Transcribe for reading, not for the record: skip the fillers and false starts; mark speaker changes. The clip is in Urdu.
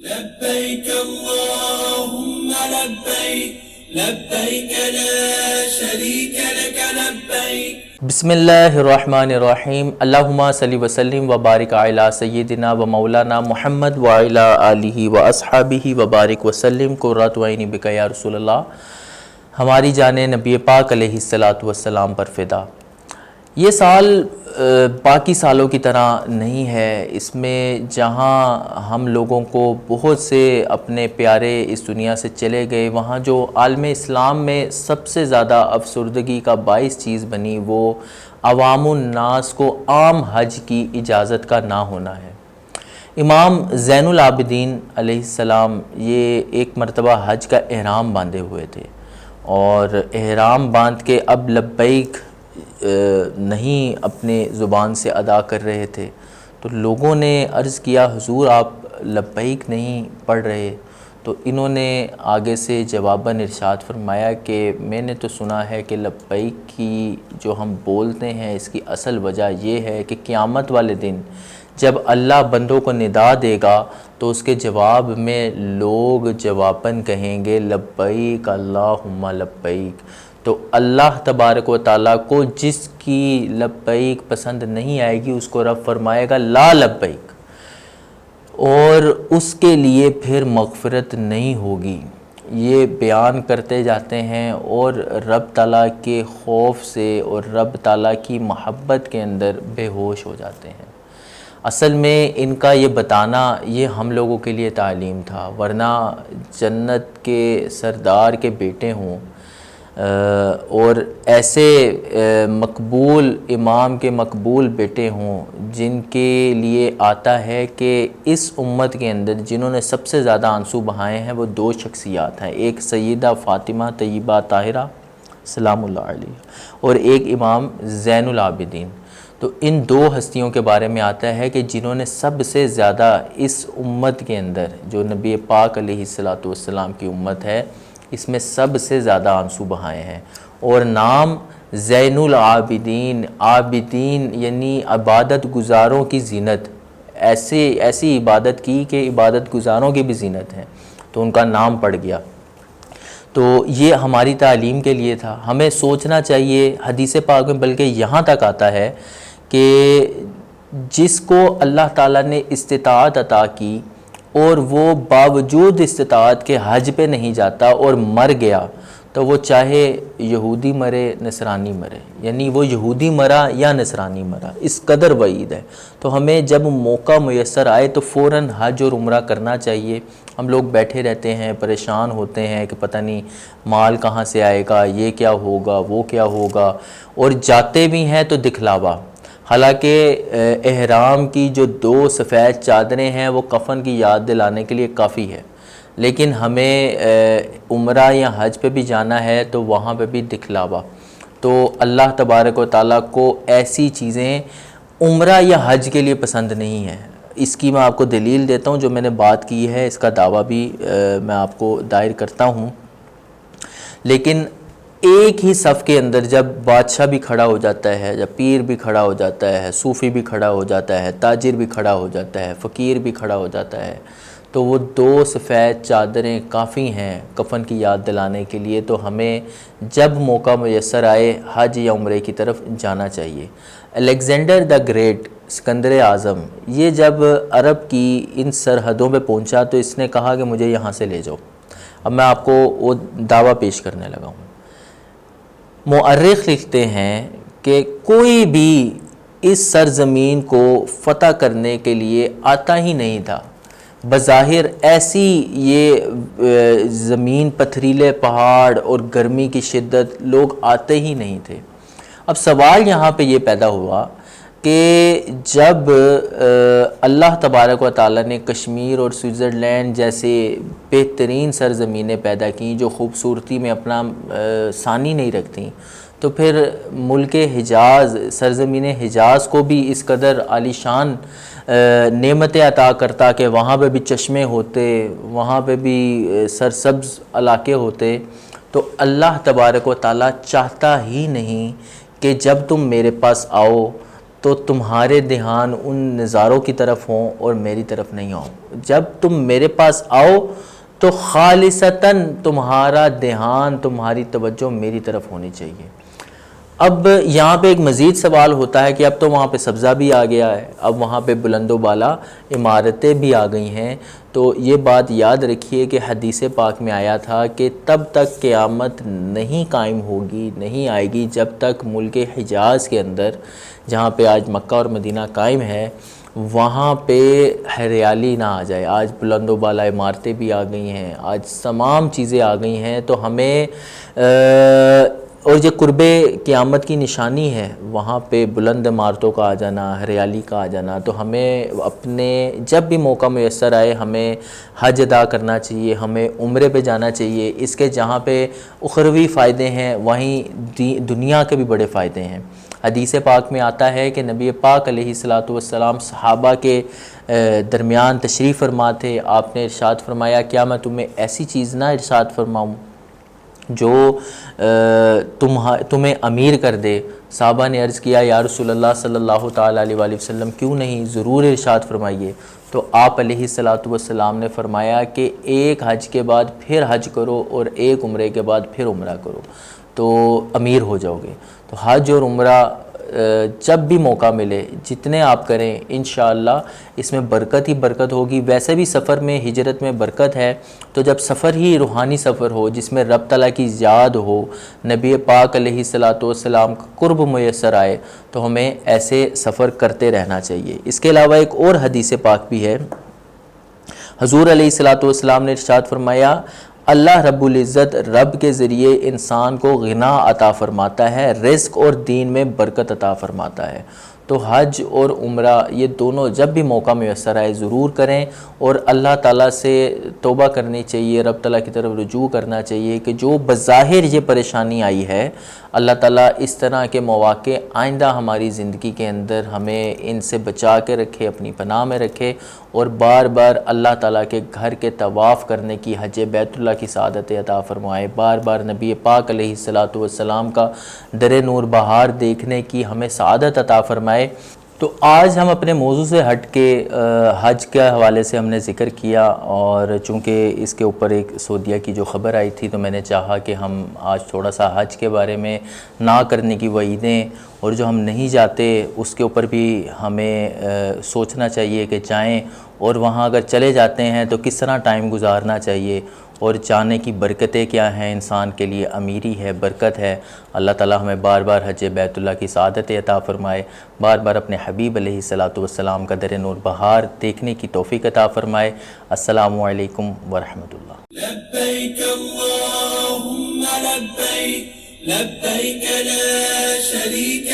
Speaker 1: لبيك اللهم لبيك لبيك لا شريك لك لبيك
Speaker 2: بسم اللہ الرحمن الرحیم اللہم صلی وسلم وبارک علی سیدنا و مولانا محمد وعلی آلہ و اصحابہ وبارک وسلم قرۃ عینی بک یا رسول اللہ. ہماری جان نبی پاک علیہ السلام پر فدا. یہ سال باقی سالوں کی طرح نہیں ہے. اس میں جہاں ہم لوگوں کو بہت سے اپنے پیارے اس دنیا سے چلے گئے، وہاں جو عالم اسلام میں سب سے زیادہ افسردگی کا باعث چیز بنی وہ عوام الناس کو عام حج کی اجازت کا نہ ہونا ہے. امام زین العابدین علیہ السلام یہ ایک مرتبہ حج کا احرام باندھے ہوئے تھے، اور احرام باندھ کے اب لبیک نہیں اپنے زبان سے ادا کر رہے تھے. تو لوگوں نے عرض کیا حضور آپ لبیک نہیں پڑھ رہے. تو انہوں نے آگے سے جواباً ارشاد فرمایا کہ میں نے تو سنا ہے کہ لبیک کی جو ہم بولتے ہیں اس کی اصل وجہ یہ ہے کہ قیامت والے دن جب اللہ بندوں کو ندا دے گا تو اس کے جواب میں لوگ جواباً کہیں گے لبیک اللہم لبیک. تو اللہ تبارک و تعالیٰ کو جس کی لبیک پسند نہیں آئے گی اس کو رب فرمائے گا لا لبیک، اور اس کے لیے پھر مغفرت نہیں ہوگی. یہ بیان کرتے جاتے ہیں اور رب تعالیٰ کے خوف سے اور رب تعالیٰ کی محبت کے اندر بے ہوش ہو جاتے ہیں. اصل میں ان کا یہ بتانا یہ ہم لوگوں کے لیے تعلیم تھا، ورنہ جنت کے سردار کے بیٹے ہوں اور ایسے مقبول امام کے مقبول بیٹے ہوں جن کے لیے آتا ہے کہ اس امت کے اندر جنہوں نے سب سے زیادہ آنسو بہائے ہیں وہ دو شخصیات ہیں، ایک سیدہ فاطمہ طیبہ طاہرہ سلام اللہ علیہ اور ایک امام زین العابدین. تو ان دو ہستیوں کے بارے میں آتا ہے کہ جنہوں نے سب سے زیادہ اس امت کے اندر جو نبی پاک علیہ السلام کی امت ہے اس میں سب سے زیادہ آنسو بہائے ہیں. اور نام زین العابدین، عابدین یعنی عبادت گزاروں کی زینت، ایسی عبادت کی کہ عبادت گزاروں کی بھی زینت ہے، تو ان کا نام پڑ گیا. تو یہ ہماری تعلیم کے لیے تھا. ہمیں سوچنا چاہیے، حدیث پاک میں بلکہ یہاں تک آتا ہے کہ جس کو اللہ تعالیٰ نے استطاعت عطا کی اور وہ باوجود استطاعت کے حج پہ نہیں جاتا اور مر گیا تو وہ چاہے یہودی مرے نصرانی مرے، یعنی وہ یہودی مرا یا نصرانی مرا، اس قدر وعید ہے. تو ہمیں جب موقع میسر آئے تو فوراً حج اور عمرہ کرنا چاہیے. ہم لوگ بیٹھے رہتے ہیں، پریشان ہوتے ہیں کہ پتہ نہیں مال کہاں سے آئے گا، یہ کیا ہوگا وہ کیا ہوگا، اور جاتے بھی ہیں تو دکھلاوا. حالانکہ احرام کی جو دو سفید چادریں ہیں وہ کفن کی یاد دلانے کے لیے کافی ہے، لیکن ہمیں عمرہ یا حج پہ بھی جانا ہے تو وہاں پہ بھی دکھلاوا. تو اللہ تبارک و تعالیٰ کو ایسی چیزیں عمرہ یا حج کے لیے پسند نہیں ہیں. اس کی میں آپ کو دلیل دیتا ہوں، جو میں نے بات کی ہے اس کا دعویٰ بھی میں آپ کو دائر کرتا ہوں. لیکن ایک ہی صف کے اندر جب بادشاہ بھی کھڑا ہو جاتا ہے، جب پیر بھی کھڑا ہو جاتا ہے، صوفی بھی کھڑا ہو جاتا ہے، تاجر بھی کھڑا ہو جاتا ہے، فقیر بھی کھڑا ہو جاتا ہے، تو وہ دو سفید چادریں کافی ہیں کفن کی یاد دلانے کے لیے. تو ہمیں جب موقع میسر آئے حج یا عمرے کی طرف جانا چاہیے. الیگزینڈر دا گریٹ، اسکندر اعظم، یہ جب عرب کی ان سرحدوں پہ پہنچا تو اس نے کہا کہ مجھے یہاں سے لے جاؤ. اب میں آپ کو وہ دعویٰ پیش کرنے لگا ہوں. مؤرخ لکھتے ہیں کہ کوئی بھی اس سرزمین کو فتح کرنے کے لیے آتا ہی نہیں تھا. بظاہر ایسی یہ زمین، پتھریلے پہاڑ اور گرمی کی شدت، لوگ آتے ہی نہیں تھے. اب سوال یہاں پہ یہ پیدا ہوا کہ جب اللہ تبارک و تعالیٰ نے کشمیر اور سوئٹزرلینڈ جیسے بہترین سرزمینیں پیدا کیں جو خوبصورتی میں اپنا ثانی نہیں رکھتیں، تو پھر ملک حجاز، سرزمین حجاز کو بھی اس قدر عالیشان نعمتیں عطا کرتا کہ وہاں پہ بھی چشمے ہوتے، وہاں پہ بھی سرسبز علاقے ہوتے. تو اللہ تبارک و تعالیٰ چاہتا ہی نہیں کہ جب تم میرے پاس آؤ تو تمہارے دھیان ان نظاروں کی طرف ہوں اور میری طرف نہیں ہوں۔ جب تم میرے پاس آؤ تو خالصتاً تمہارا دھیان، تمہاری توجہ میری طرف ہونی چاہیے۔ اب یہاں پہ ایک مزید سوال ہوتا ہے کہ اب تو وہاں پہ سبزہ بھی آ گیا ہے، اب وہاں پہ بلند و بالا عمارتیں بھی آ گئی ہیں، تو یہ بات یاد رکھیے کہ حدیث پاک میں آیا تھا کہ تب تک قیامت نہیں قائم ہوگی، نہیں آئے گی جب تک ملک حجاز کے اندر، جہاں پہ آج مکہ اور مدینہ قائم ہے، وہاں پہ ہریالی نہ آ جائے۔ آج بلند و بالا عمارتیں بھی آ گئی ہیں، آج تمام چیزیں آ گئی ہیں، تو ہمیں اور یہ قرب قیامت کی نشانی ہے، وہاں پہ بلند عمارتوں کا آ جانا، ہریالی کا آ جانا، تو ہمیں اپنے جب بھی موقع میسر آئے ہمیں حج ادا کرنا چاہیے، ہمیں عمرے پہ جانا چاہیے۔ اس کے جہاں پہ اخروی فائدے ہیں وہیں دنیا کے بھی بڑے فائدے ہیں۔ حدیث پاک میں آتا ہے کہ نبی پاک علیہ الصلاۃ والسلام صحابہ کے درمیان تشریف فرما تھے، آپ نے ارشاد فرمایا کیا میں تمہیں ایسی چیز نہ ارشاد فرماؤں جو تمہیں امیر کر دے؟ صحابہ نے عرض کیا یا رسول اللہ صلی اللہ تعالیٰ علیہ وآلہ وسلم کیوں نہیں، ضرور ارشاد فرمائیے۔ تو آپ علیہ الصلاۃ والسلام نے فرمایا کہ ایک حج کے بعد پھر حج کرو اور ایک عمرے کے بعد پھر عمرہ کرو تو امیر ہو جاؤ گے۔ تو حج اور عمرہ جب بھی موقع ملے جتنے آپ کریں انشاءاللہ اس میں برکت ہی برکت ہوگی۔ ویسے بھی سفر میں، ہجرت میں برکت ہے، تو جب سفر ہی روحانی سفر ہو جس میں رب تعالیٰ کی یاد ہو، نبی پاک علیہ الصلاۃ والسلام کا قرب میسر آئے، تو ہمیں ایسے سفر کرتے رہنا چاہیے۔ اس کے علاوہ ایک اور حدیث پاک بھی ہے، حضور علیہ الصلاۃ والسلام نے ارشاد فرمایا اللہ رب العزت رب کے ذریعے انسان کو غنا عطا فرماتا ہے، رزق اور دین میں برکت عطا فرماتا ہے۔ تو حج اور عمرہ یہ دونوں جب بھی موقع میسر آئے ضرور کریں، اور اللہ تعالیٰ سے توبہ کرنی چاہیے، رب تعالیٰ کی طرف رجوع کرنا چاہیے کہ جو بظاہر یہ پریشانی آئی ہے، اللہ تعالیٰ اس طرح کے مواقع آئندہ ہماری زندگی کے اندر ہمیں ان سے بچا کے رکھے، اپنی پناہ میں رکھے، اور بار بار اللہ تعالیٰ کے گھر کے طواف کرنے کی، حج بیت اللہ کی سعادت عطا فرمائے، بار بار نبی پاک علیہ الصلاۃ والسلام کا در نور بہار دیکھنے کی ہمیں سعادت عطا فرمائے۔ تو آج ہم اپنے موضوع سے ہٹ کے حج کے حوالے سے ہم نے ذکر کیا، اور چونکہ اس کے اوپر ایک سعودیہ کی جو خبر آئی تھی تو میں نے چاہا کہ ہم آج تھوڑا سا حج کے بارے میں نہ کرنے کی وعیدیں، اور جو ہم نہیں جاتے اس کے اوپر بھی ہمیں سوچنا چاہیے کہ جائیں، اور وہاں اگر چلے جاتے ہیں تو کس طرح ٹائم گزارنا چاہیے، اور جانے کی برکتیں کیا ہیں، انسان کے لیے امیری ہے، برکت ہے۔ اللہ تعالیٰ ہمیں بار بار حج بیت اللہ کی سعادت عطا فرمائے، بار بار اپنے حبیب علیہ الصلاۃ والسلام کا در نور بہار دیکھنے کی توفیق عطا فرمائے۔ السلام علیکم ورحمۃ اللہ۔
Speaker 1: لبيك اللهم لبيك لبيك لا شريك